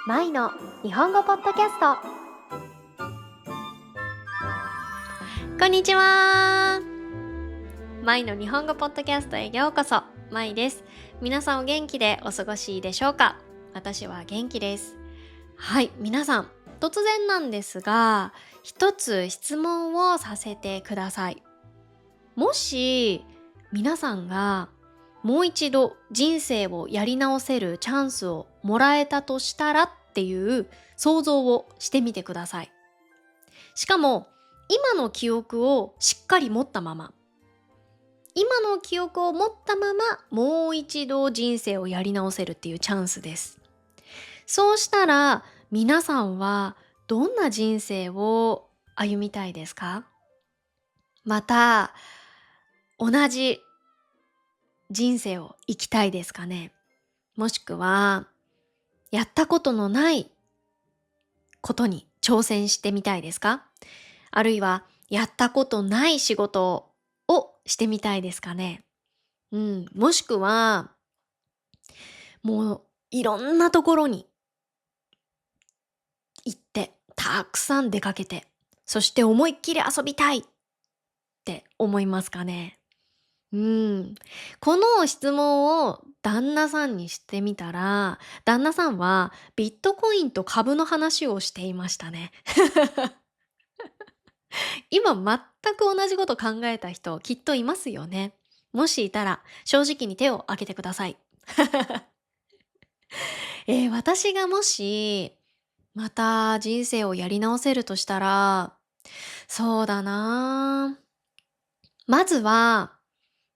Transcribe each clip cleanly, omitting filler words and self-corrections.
マイの日本語ポッドキャスト。こんにちは。マイの日本語ポッドキャストへようこそ。マイです。皆さんお元気でお過ごしでしょうか？私は元気です。はい、皆さん、突然なんですが、一つ質問をさせてください。もし皆さんがもう一度人生をやり直せるチャンスをもらえたとしたらっていう想像をしてみてください。しかも今の記憶をしっかり持ったまま、今の記憶を持ったままもう一度人生をやり直せるっていうチャンスです。そうしたら皆さんはどんな人生を歩みたいですか？また同じ人生を生きたいですかね？もしくはやったことのないことに挑戦してみたいですか？あるいはやったことない仕事をしてみたいですかね？もしくはもういろんなところに行ってたくさん出かけて、そして思いっきり遊びたいって思いますかね？うん。この質問を旦那さんにしてみたら、旦那さんはビットコインと株の話をしていましたね。今全く同じこと考えた人きっといますよね。もしいたら正直に手を挙げてください。私がもしまた人生をやり直せるとしたら、そうだなあ。まずは、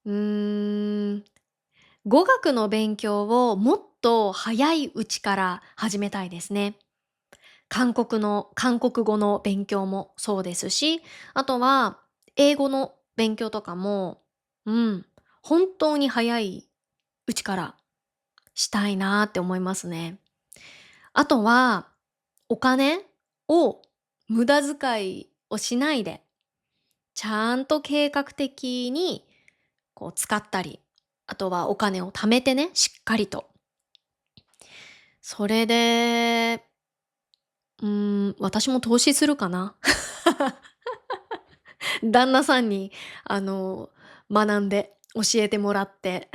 うーん、語学の勉強をもっと早いうちから始めたいですね。韓国語の勉強もそうですし、あとは英語の勉強とかも、うん、本当に早いうちからしたいなって思いますね。あとは、お金を無駄遣いをしないで、ちゃんと計画的にこう使ったり、あとはお金を貯めてね、しっかりと。それで、私も投資するかな。旦那さんに、あの、学んで教えてもらって。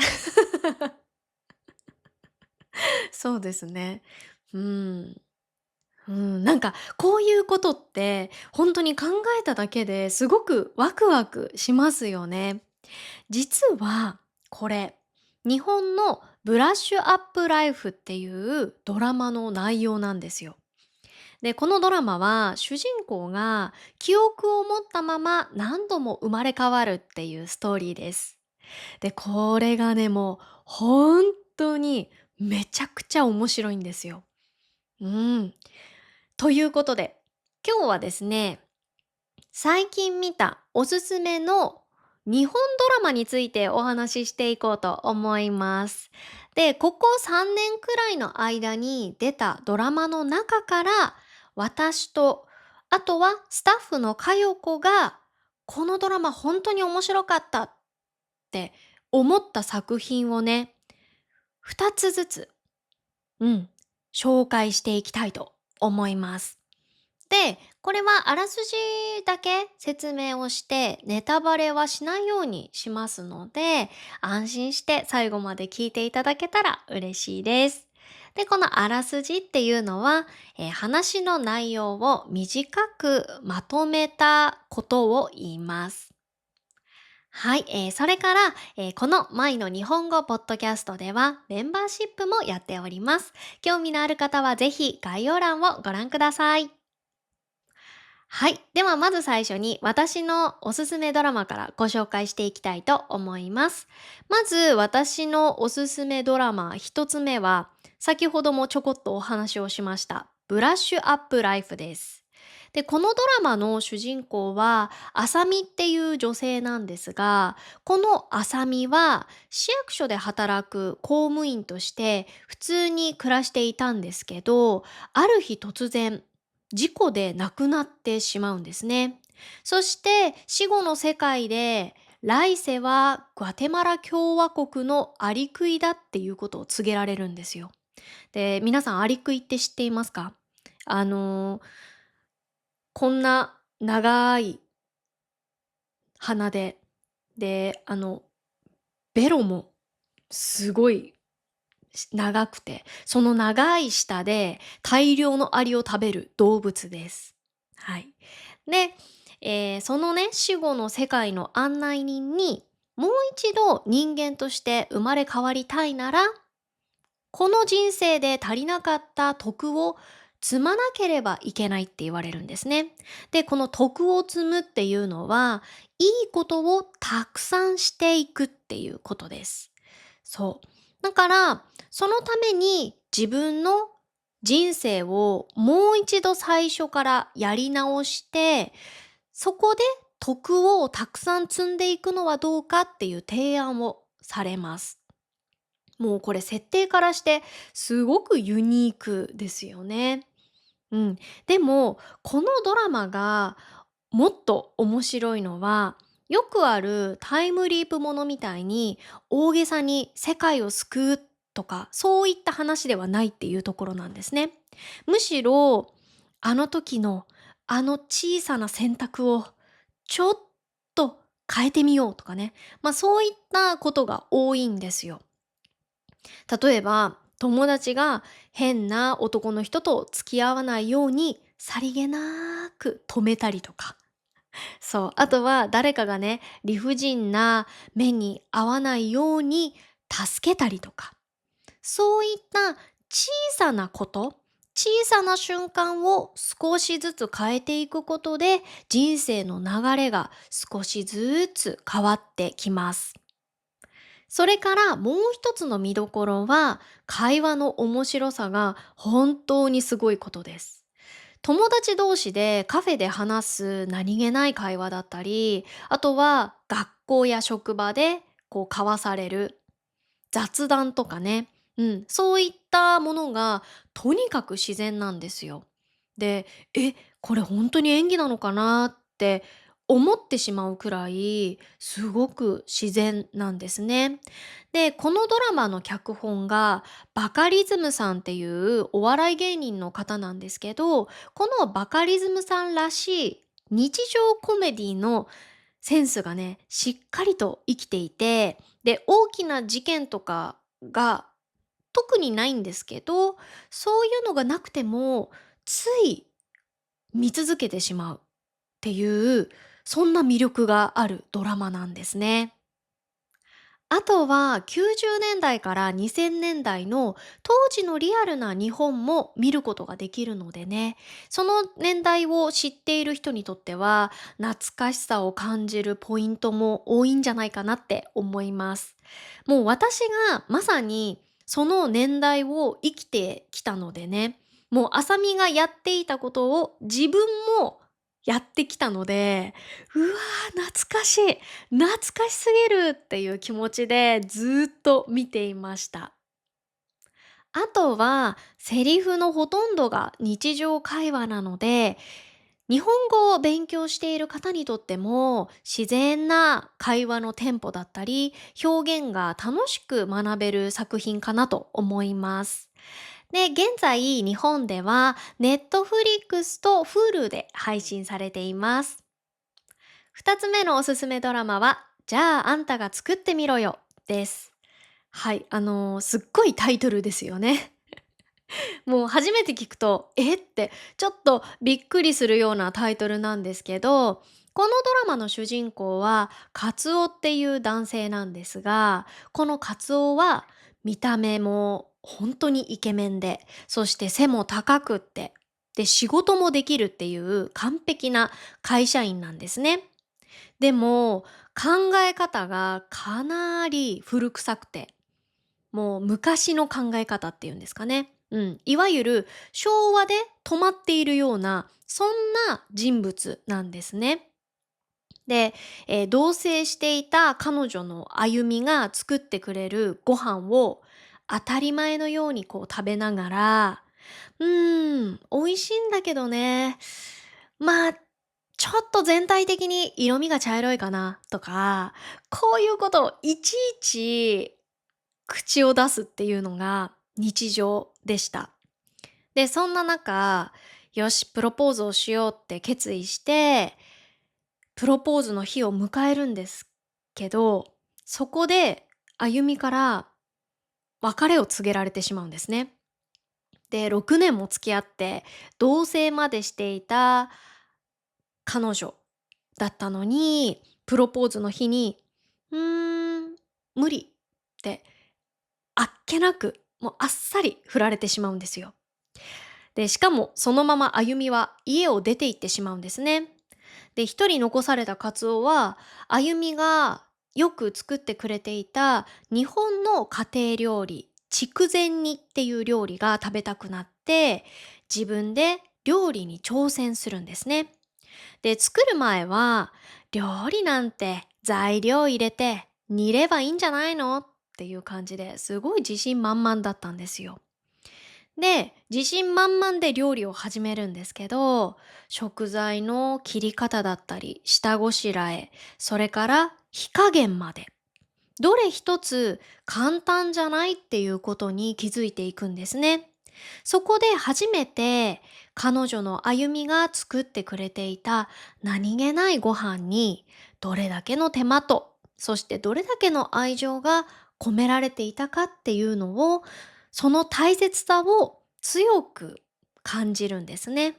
そうですね。うん。なんかこういうことって本当に考えただけですごくワクワクしますよね。実はこれ、日本のブラッシュアップライフっていうドラマの内容なんですよ。で、このドラマは主人公が記憶を持ったまま何度も生まれ変わるっていうストーリーです。で、これがね、もう本当にめちゃくちゃ面白いんですよ。うん。ということで、今日はですね、最近見たおすすめの日本ドラマについてお話ししていこうと思います。で、ここ3年くらいの間に出たドラマの中から、私と、あとはスタッフのかよこが、このドラマ本当に面白かったって思った作品をね、2つずつ、うん、紹介していきたいと思います。で、これはあらすじだけ説明をして、ネタバレはしないようにしますので、安心して最後まで聞いていただけたら嬉しいです。で、このあらすじっていうのは、話の内容を短くまとめたことを言います。はい、それから、このマイの日本語ポッドキャストではメンバーシップもやっております。興味のある方はぜひ概要欄をご覧ください。はい。ではまず最初に私のおすすめドラマからご紹介していきたいと思います。まず私のおすすめドラマ一つ目は、先ほどもちょこっとお話をしました。ブラッシュアップライフです。で、このドラマの主人公は、あさみっていう女性なんですが、このあさみは市役所で働く公務員として普通に暮らしていたんですけど、ある日突然事故で亡くなってしまうんですね。そして死後の世界で来世はグアテマラ共和国のアリクイだっていうことを告げられるんですよ。で、皆さんアリクイって知っていますか？あの、こんな長い鼻で、で、ベロもすごい長くて、その長い舌で大量のアリを食べる動物です。はい。で、そのね、死後の世界の案内人に、もう一度人間として生まれ変わりたいなら、この人生で足りなかった徳を積まなければいけないって言われるんですね。で、この徳を積むっていうのは、いいことをたくさんしていくっていうことです。そう。だから、そのために自分の人生をもう一度最初からやり直して、そこで徳をたくさん積んでいくのはどうかっていう提案をされます。もうこれ設定からしてすごくユニークですよね。うん。でも、このドラマがもっと面白いのは、よくあるタイムリープものみたいに大げさに世界を救うとか、そういった話ではないっていうところなんですね。むしろ、あの時のあの小さな選択をちょっと変えてみようとかね。そういったことが多いんですよ。例えば、友達が変な男の人と付き合わないようにさりげなく止めたりとか。そう。あとは誰かがね、理不尽な目に遭わないように助けたりとか。そういった小さなこと、小さな瞬間を少しずつ変えていくことで人生の流れが少しずつ変わってきます。それからもう一つの見どころは、会話の面白さが本当にすごいことです。友達同士でカフェで話す何気ない会話だったり、あとは学校や職場で交わされる雑談とかね。そういったものがとにかく自然なんですよ。で、これ本当に演技なのかなって思ってしまうくらい、すごく自然なんですね。で、このドラマの脚本がバカリズムさんっていうお笑い芸人の方なんですけど、このバカリズムさんらしい日常コメディのセンスがね、しっかりと生きていて、で、大きな事件とかが特にないんですけど、そういうのがなくても、つい見続けてしまうっていう、そんな魅力があるドラマなんですね。あとは90年代から2000年代の当時のリアルな日本も見ることができるのでね、その年代を知っている人にとっては懐かしさを感じるポイントも多いんじゃないかなって思います。もう私がまさにその年代を生きてきたのでね、もう浅見がやっていたことを自分もやってきたので、うわー懐かしい、懐かしすぎるっていう気持ちでずーっと見ていました。あとは、セリフのほとんどが日常会話なので、日本語を勉強している方にとっても自然な会話のテンポだったり表現が楽しく学べる作品かなと思います。で、現在日本ではネットフリックスと Hulu で配信されています。二つ目のおすすめドラマは、じゃああんたが作ってみろよです。はい、すっごいタイトルですよね。もう初めて聞くと、ってちょっとびっくりするようなタイトルなんですけど、このドラマの主人公はカツオっていう男性なんですが、このカツオは見た目も本当にイケメンで、そして背も高くって、で仕事もできるっていう完璧な会社員なんですね。でも、考え方がかなり古臭くて、もう昔の考え方っていうんですかね。いわゆる昭和で止まっているような、そんな人物なんですね。で、同棲していた彼女のあゆみが作ってくれるご飯を当たり前のように食べながら、美味しいんだけどね。まあ、ちょっと全体的に色味が茶色いかなとか、こういうことをいちいち口を出すっていうのが日常でした。で、そんな中、よし、プロポーズをしようって決意して、プロポーズの日を迎えるんですけど、そこであゆみから別れを告げられてしまうんですね。で、6年も付き合って、同棲までしていた彼女だったのに、プロポーズの日に、無理ってあっけなく、もうあっさり振られてしまうんですよ。で、しかもそのままあゆみは家を出て行ってしまうんですね。で、一人残されたカツオは、あゆみがよく作ってくれていた日本の家庭料理、筑前煮っていう料理が食べたくなって、自分で料理に挑戦するんですね。で、作る前は、料理なんて材料入れて煮ればいいんじゃないのっていう感じですごい自信満々だったんですよ。で、自信満々で料理を始めるんですけど、食材の切り方だったり、下ごしらえ、それから火加減まで、どれ一つ簡単じゃないっていうことに気づいていくんですね。そこで初めて彼女の歩みが作ってくれていた何気ないご飯にどれだけの手間と、そしてどれだけの愛情が込められていたかっていうのを、その大切さを強く感じるんですね。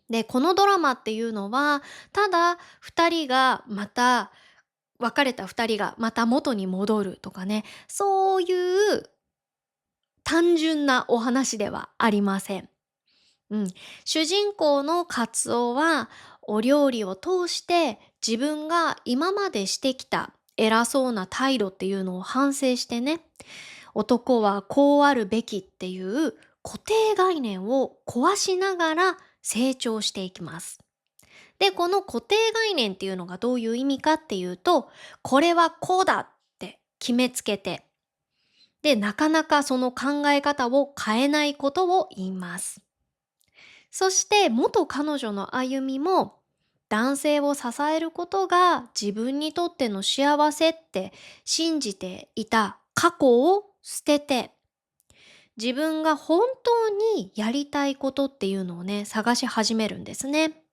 で、このドラマっていうのは、ただ二人がまた別れた二人がまた元に戻るとかね、そういう単純なお話ではありません。うん。主人公のカツオは、お料理を通して自分が今までしてきた偉そうな態度っていうのを反省してね、男はこうあるべきっていう固定概念を壊しながら成長していきます。で、この固定概念っていうのがどういう意味かっていうと、これはこうだって決めつけて、で、なかなかその考え方を変えないことを言います。そして元彼女の歩みも、男性を支えることが自分にとっての幸せって信じていた過去を捨てて、自分が本当にやりたいことっていうのをね、探し始めるんですね。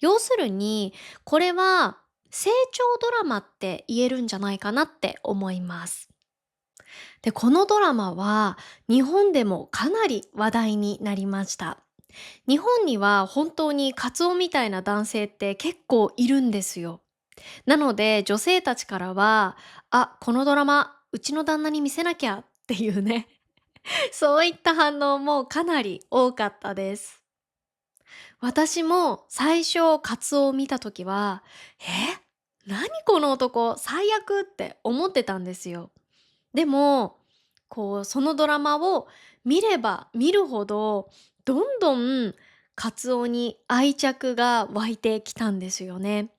要するに、これは成長ドラマって言えるんじゃないかなって思います。で、このドラマは日本でもかなり話題になりました。日本には本当にカツオみたいな男性って結構いるんですよ。なので女性たちからは、あ、このドラマ、うちの旦那に見せなきゃっていうね、そういった反応もかなり多かったです。私も最初カツオを見た時は、何この男最悪って思ってたんですよ。でも、そのドラマを見れば見るほど、どんどんカツオに愛着が湧いてきたんですよね。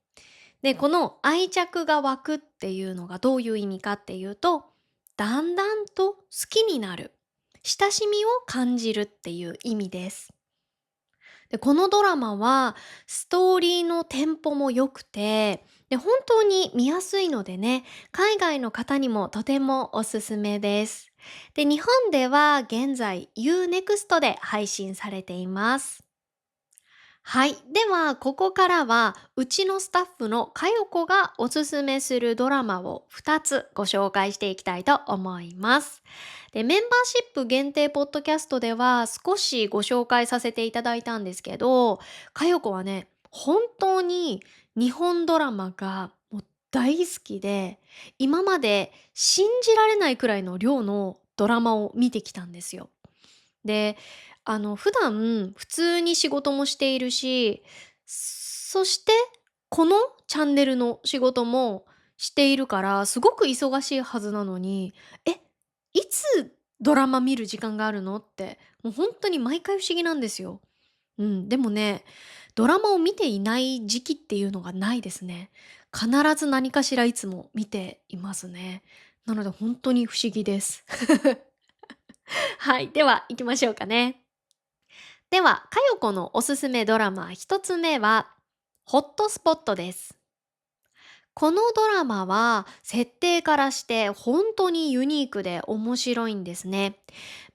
で、この愛着が湧くっていうのがどういう意味かっていうと、だんだんと好きになる、親しみを感じるっていう意味です。で、このドラマはストーリーのテンポも良くて、で、本当に見やすいのでね、海外の方にもとてもおすすめです。で、日本では現在 U-NEXT で配信されています。はい。では、ここからは、うちのスタッフのかよこがおすすめするドラマを2つご紹介していきたいと思います。で、メンバーシップ限定ポッドキャストでは少しご紹介させていただいたんですけど、かよこはね、本当に日本ドラマがもう大好きで、今まで信じられないくらいの量のドラマを見てきたんですよ。で、普段普通に仕事もしているし、そしてこのチャンネルの仕事もしているから、すごく忙しいはずなのに、え、いつドラマ見る時間があるのって、もう本当に毎回不思議なんですよ。うん、でもね、ドラマを見ていない時期っていうのがないですね。必ず何かしらいつも見ていますね。なので本当に不思議です。はい、では行きましょうかね。では、かよこのおすすめドラマ一つ目は、ホットスポットです。このドラマは設定からして本当にユニークで面白いんですね。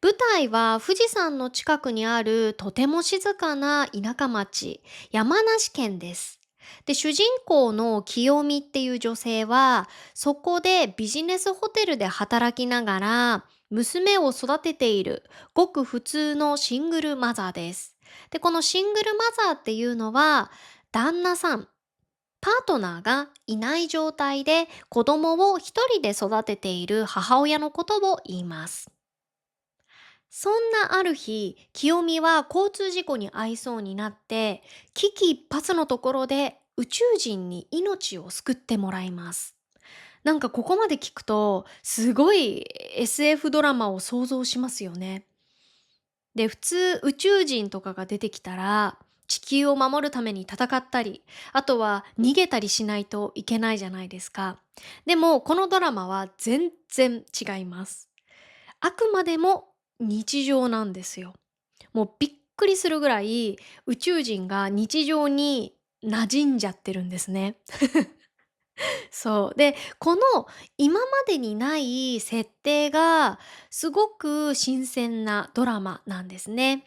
舞台は富士山の近くにあるとても静かな田舎町、山梨県です。で、主人公の清美っていう女性は、そこでビジネスホテルで働きながら、娘を育てているごく普通のシングルマザーです。で、このシングルマザーっていうのは、旦那さん、パートナーがいない状態で子供を一人で育てている母親のことを言います。そんなある日、清美は交通事故に遭いそうになって、危機一髪のところで宇宙人に命を救ってもらいます。なんかここまで聞くと、すごい SF ドラマを想像しますよね。で、普通宇宙人とかが出てきたら、地球を守るために戦ったり、あとは逃げたりしないといけないじゃないですか。でも、このドラマは全然違います。あくまでも日常なんですよ。もうびっくりするぐらい宇宙人が日常に馴染んじゃってるんですね。そう。で、この今までにない設定がすごく新鮮なドラマなんですね。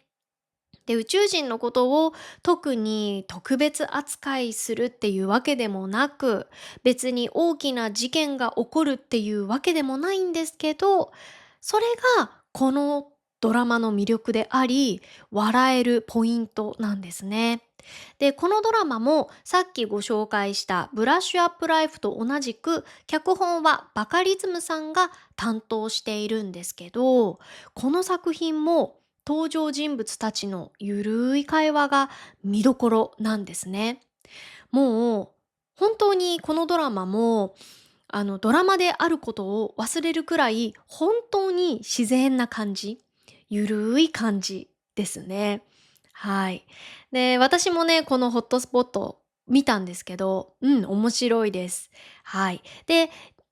で、宇宙人のことを特に特別扱いするっていうわけでもなく、別に大きな事件が起こるっていうわけでもないんですけど、それがこのドラマの魅力であり、笑えるポイントなんですね。で、このドラマもさっきご紹介したブラッシュアップライフと同じく、脚本はバカリズムさんが担当しているんですけど、この作品も登場人物たちのゆるい会話が見どころなんですね。もう本当にこのドラマもドラマであることを忘れるくらい本当に自然な感じ、ゆるい感じですね。はい。で、私もね、このホットスポット見たんですけど、面白いです。はい。で、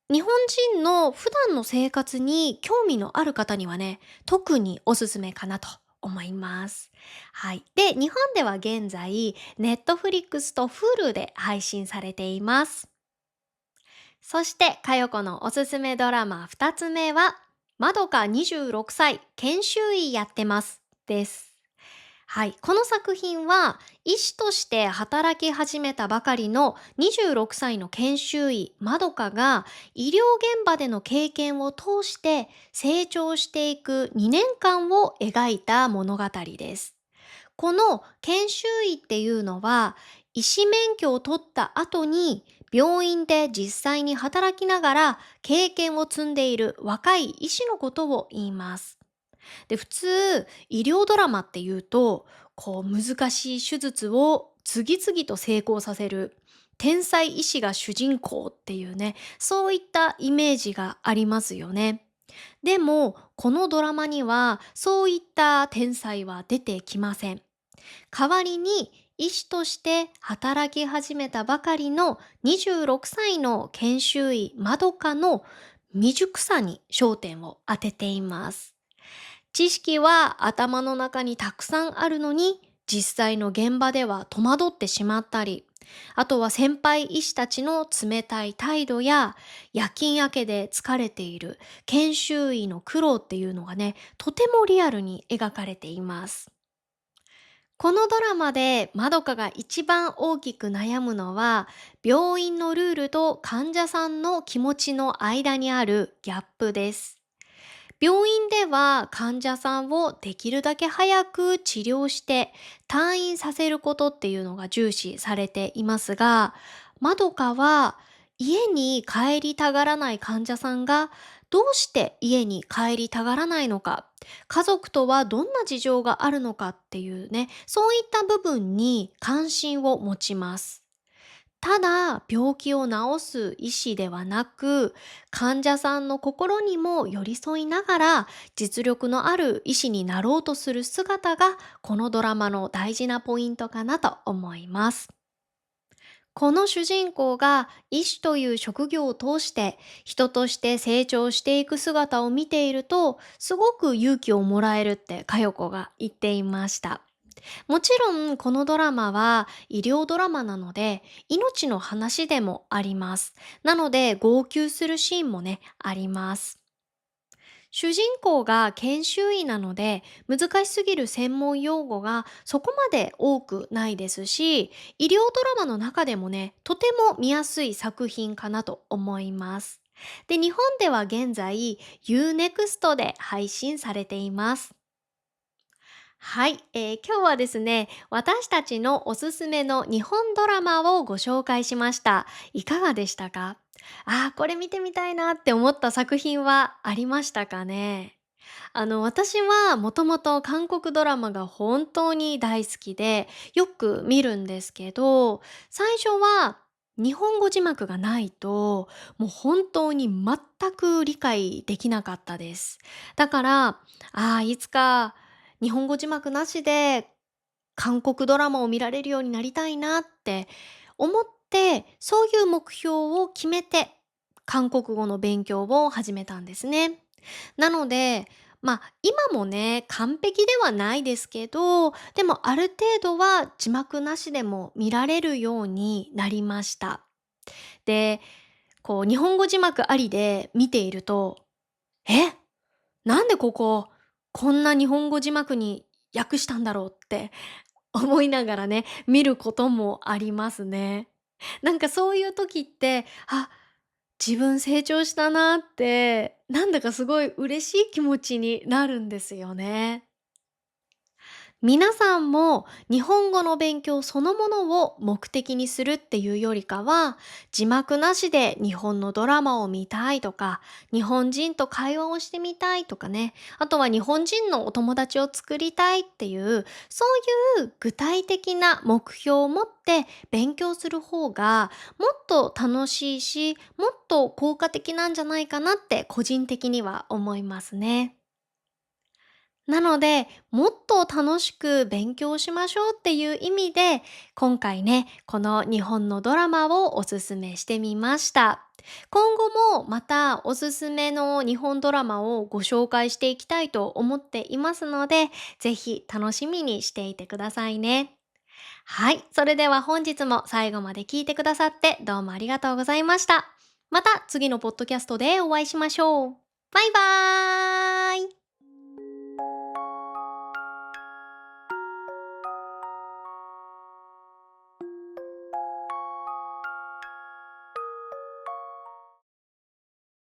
日本人の普段の生活に興味のある方にはね、特におすすめかなと思います。はい。で、日本では現在、ネットフリックスと Hulu で配信されています。そして、かよこのおすすめドラマ2つ目は、まどか26歳研修医やってますです。はい。この作品は、医師として働き始めたばかりの26歳の研修医まどかが、医療現場での経験を通して成長していく2年間を描いた物語です。この研修医っていうのは、医師免許を取った後に病院で実際に働きながら経験を積んでいる若い医師のことを言います。で、普通、医療ドラマっていうと、こう難しい手術を次々と成功させる天才医師が主人公っていうね、そういったイメージがありますよね。でも、このドラマにはそういった天才は出てきません。代わりに医師として働き始めたばかりの26歳の研修医まどかの未熟さに焦点を当てています。知識は頭の中にたくさんあるのに、実際の現場では戸惑ってしまったり、あとは先輩医師たちの冷たい態度や、夜勤明けで疲れている研修医の苦労っていうのがね、とてもリアルに描かれています。このドラマでまどかが一番大きく悩むのは、病院のルールと患者さんの気持ちの間にあるギャップです。病院では患者さんをできるだけ早く治療して退院させることっていうのが重視されていますが、まどかは家に帰りたがらない患者さんがどうして家に帰りたがらないのか、家族とはどんな事情があるのかっていうね、そういった部分に関心を持ちます。ただ、病気を治す医師ではなく、患者さんの心にも寄り添いながら、実力のある医師になろうとする姿が、このドラマの大事なポイントかなと思います。この主人公が医師という職業を通して人として成長していく姿を見ていると、すごく勇気をもらえるって佳代子が言っていました。もちろんこのドラマは医療ドラマなので命の話でもあります。なので号泣するシーンもね、あります。主人公が研修医なので難しすぎる専門用語がそこまで多くないですし、医療ドラマの中でもね、とても見やすい作品かなと思います。で、日本では現在 U-NEXT で配信されています。はい、今日はですね、私たちのおすすめの日本ドラマをご紹介しました。いかがでしたか？これ見てみたいなって思った作品はありましたかね？私はもともと韓国ドラマが本当に大好きで、よく見るんですけど、最初は日本語字幕がないと、もう本当に全く理解できなかったです。だから、いつか日本語字幕なしで韓国ドラマを見られるようになりたいなって思って、そういう目標を決めて、韓国語の勉強を始めたんですね。なので、今もね、完璧ではないですけど、でもある程度は字幕なしでも見られるようになりました。で、こう日本語字幕ありで見ていると、え、なんでここ、こんな日本語字幕に訳したんだろうって思いながらね、見ることもありますね。なんかそういう時って、自分成長したなって、なんだかすごい嬉しい気持ちになるんですよね。皆さんも日本語の勉強そのものを目的にするっていうよりかは、字幕なしで日本のドラマを見たいとか、日本人と会話をしてみたいとかね、あとは日本人のお友達を作りたいっていう、そういう具体的な目標を持って勉強する方がもっと楽しいし、もっと効果的なんじゃないかなって個人的には思いますね。なので、もっと楽しく勉強しましょうっていう意味で、今回ね、この日本のドラマをおすすめしてみました。今後もまたおすすめの日本ドラマをご紹介していきたいと思っていますので、ぜひ楽しみにしていてくださいね。はい、それでは本日も最後まで聞いてくださってどうもありがとうございました。また次のポッドキャストでお会いしましょう。バイバーイ。